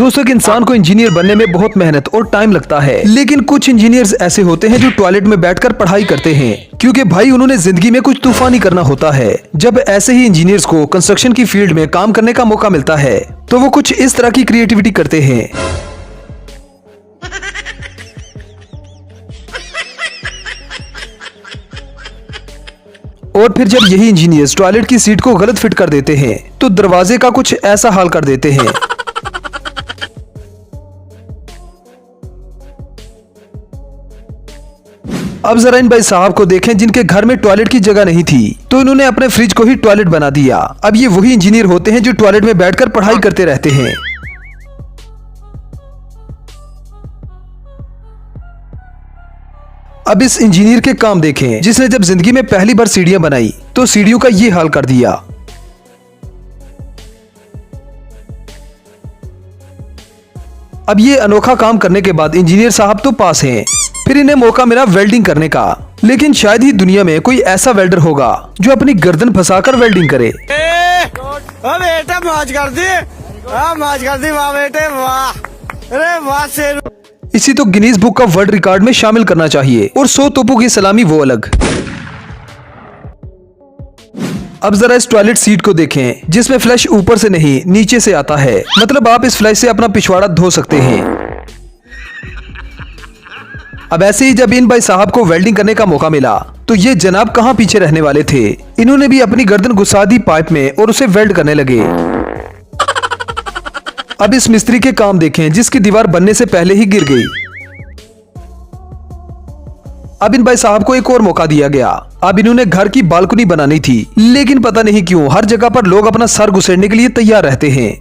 दोस्तों एक इंसान को इंजीनियर बनने में बहुत मेहनत और टाइम लगता है, लेकिन कुछ इंजीनियर्स ऐसे होते हैं जो टॉयलेट में बैठकर पढ़ाई करते हैं, क्योंकि भाई उन्होंने जिंदगी में कुछ तूफानी करना होता है। जब ऐसे ही इंजीनियर्स को कंस्ट्रक्शन की फील्ड में काम करने का मौका मिलता है तो वो कुछ इस तरह की क्रिएटिविटी करते हैं। और फिर जब यही इंजीनियर्स टॉयलेट की सीट को गलत फिट कर देते हैं तो दरवाजे का कुछ ऐसा हाल कर देते हैं। अब जरा इन भाई साहब को देखें जिनके घर में टॉयलेट की जगह नहीं थी, तो इन्होंने अपने फ्रिज को ही टॉयलेट बना दिया। अब ये वही इंजीनियर होते हैं जो टॉयलेट में बैठकर पढ़ाई करते रहते हैं। अब इस इंजीनियर के काम देखें जिसने जब जिंदगी में पहली बार सीढ़ियां बनाई तो सीढ़ियों का ये हाल कर दिया। अब ये अनोखा काम करने के बाद इंजीनियर साहब तो पास हैं, फिर इन्हें मौका मिला वेल्डिंग करने का, लेकिन शायद ही दुनिया में कोई ऐसा वेल्डर होगा जो अपनी गर्दन फंसाकर वेल्डिंग करे। बेटा मौज कर दी, मौज कर दी, वाह बेटे वाह, अरे वाह शेर। इसी तो गिनीज बुक का वर्ल्ड रिकॉर्ड में शामिल करना चाहिए, और 100 तोपों की सलामी वो अलग। अब जरा इस टॉयलेट सीट को देखें जिसमें फ्लैश ऊपर से नहीं नीचे से आता है, मतलब आप इस फ्लैश से अपना पिछवाड़ा धो सकते हैं। अब ऐसे ही जब इन भाई साहब को वेल्डिंग करने का मौका मिला तो ये जनाब कहां पीछे रहने वाले थे, इन्होंने भी अपनी गर्दन घुसा दी पाइप में और उसे वेल्ड करने लगे। अब इस मिस्त्री के काम देखें जिसकी दीवार बनने से पहले ही गिर गई। अब इन भाई साहब को एक और मौका दिया गया। अब इन्होंने घर की बालकनी बनानी थी, लेकिन पता नहीं क्यों हर जगह पर लोग अपना सर घुसेड़ने के लिए तैयार रहते हैं।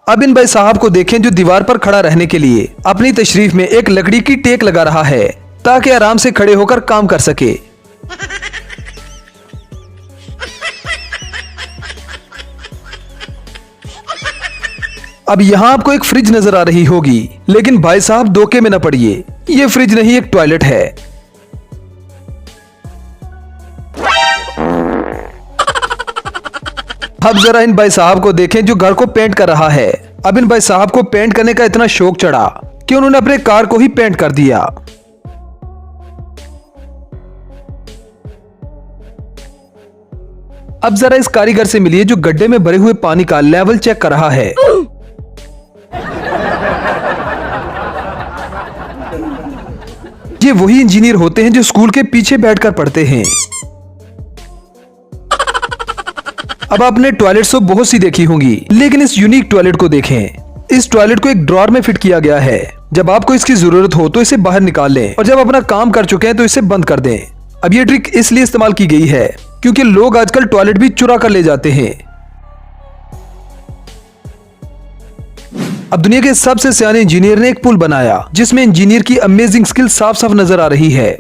अब इन भाई साहब को देखें जो दीवार पर खड़ा रहने के लिए अपनी तशरीफ में एक लकड़ी की टेक लगा रहा है ताकि आराम से खड़े होकर काम कर सके। अब यहाँ आपको एक फ्रिज नजर आ रही होगी, लेकिन भाई साहब धोखे में न पड़िए, ये फ्रिज नहीं एक टॉयलेट है। अब जरा इन भाई साहब को देखें जो घर को पेंट कर रहा है। अब इन भाई साहब को पेंट करने का इतना शौक चढ़ा कि उन्होंने अपने कार को ही पेंट कर दिया। अब जरा इस कारीगर से मिलिए जो गड्ढे में भरे हुए पानी का लेवल चेक कर रहा है। ये वही इंजीनियर होते हैं जो स्कूल के पीछे बैठकर पढ़ते हैं। अब आपने टॉयलेट तो बहुत सी देखी होंगी, लेकिन इस यूनिक टॉयलेट को देखें। इस टॉयलेट को एक ड्रॉअर में फिट किया गया है। जब आपको इसकी जरूरत हो तो इसे बाहर निकाल लें, और जब अपना काम कर चुके हैं तो इसे बंद कर दें। अब ये ट्रिक इसलिए इस्तेमाल की गई है क्योंकि लोग आजकल टॉयलेट भी चुरा कर ले जाते हैं। अब दुनिया के सबसे सियाने इंजीनियर ने एक पुल बनाया जिसमें इंजीनियर की अमेजिंग स्किल साफ साफ नजर आ रही है।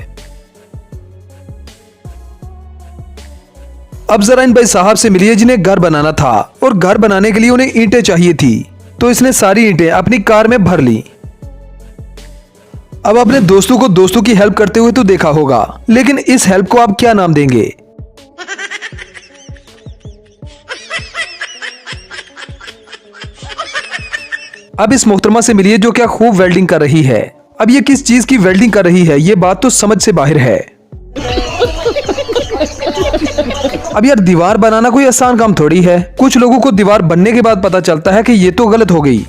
अब जरा इन भाई साहब से मिलिए जिन्हें घर बनाना था, और घर बनाने के लिए उन्हें ईंटें चाहिए थी, तो इसने सारी ईंटें अपनी कार में भर ली। अब अपने दोस्तों को दोस्तों की हेल्प करते हुए तो देखा होगा, लेकिन इस हेल्प को आप क्या नाम देंगे? अब इस मोहतरमा से मिलिए जो क्या खूब वेल्डिंग कर रही है। अब ये किस चीज की वेल्डिंग कर रही है ये बात तो समझ से बाहर है। अब यार दीवार बनाना कोई आसान काम थोड़ी है। कुछ लोगों को दीवार बनने के बाद पता चलता है कि ये तो गलत हो गई।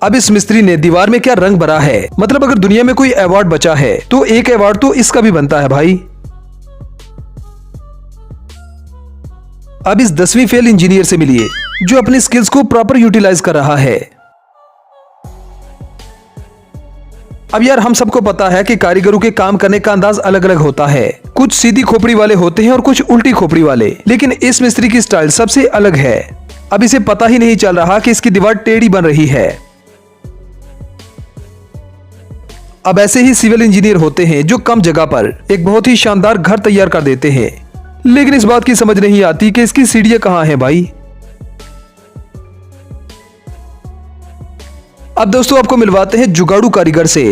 अब इस मिस्त्री ने दीवार में क्या रंग भरा है, मतलब अगर दुनिया में कोई अवार्ड बचा है तो एक अवार्ड तो इसका भी बनता है भाई। अब इस 10वीं फेल इंजीनियर से मिलिए जो अपनी स्किल्स को प्रॉपर यूटिलाइज कर रहा है। अब यार हम सबको पता है कि कारीगरों के काम करने का अंदाज अलग अलग होता है। कुछ सीधी खोपड़ी वाले होते हैं और कुछ उल्टी खोपड़ी वाले, लेकिन इस मिस्त्री की स्टाइल सबसे अलग है। अब इसे पता ही नहीं चल रहा कि इसकी दीवार टेढ़ी बन रही है। अब ऐसे ही सिविल इंजीनियर होते हैं जो कम जगह पर एक बहुत ही शानदार घर तैयार कर देते हैं, लेकिन इस बात की समझ नहीं आती कि इसकी सीढ़ियां कहां हैं भाई। अब दोस्तों आपको मिलवाते हैं जुगाड़ू कारीगर से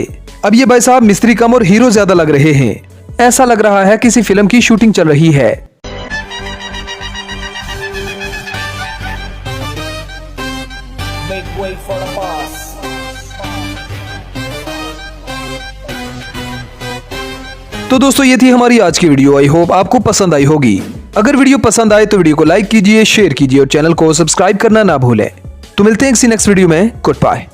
अब ये भाई साहब मिस्त्री कम और हीरो ज्यादा लग रहे हैं। ऐसा लग रहा है किसी फिल्म की शूटिंग चल रही है। Make way for the boss. तो दोस्तों ये थी हमारी आज की वीडियो। आई होप आपको पसंद आई होगी। अगर वीडियो पसंद आए तो वीडियो को लाइक कीजिए, शेयर कीजिए और चैनल को सब्सक्राइब करना ना भूलें। तो मिलते हैं किसी नेक्स्ट वीडियो में। Good bye.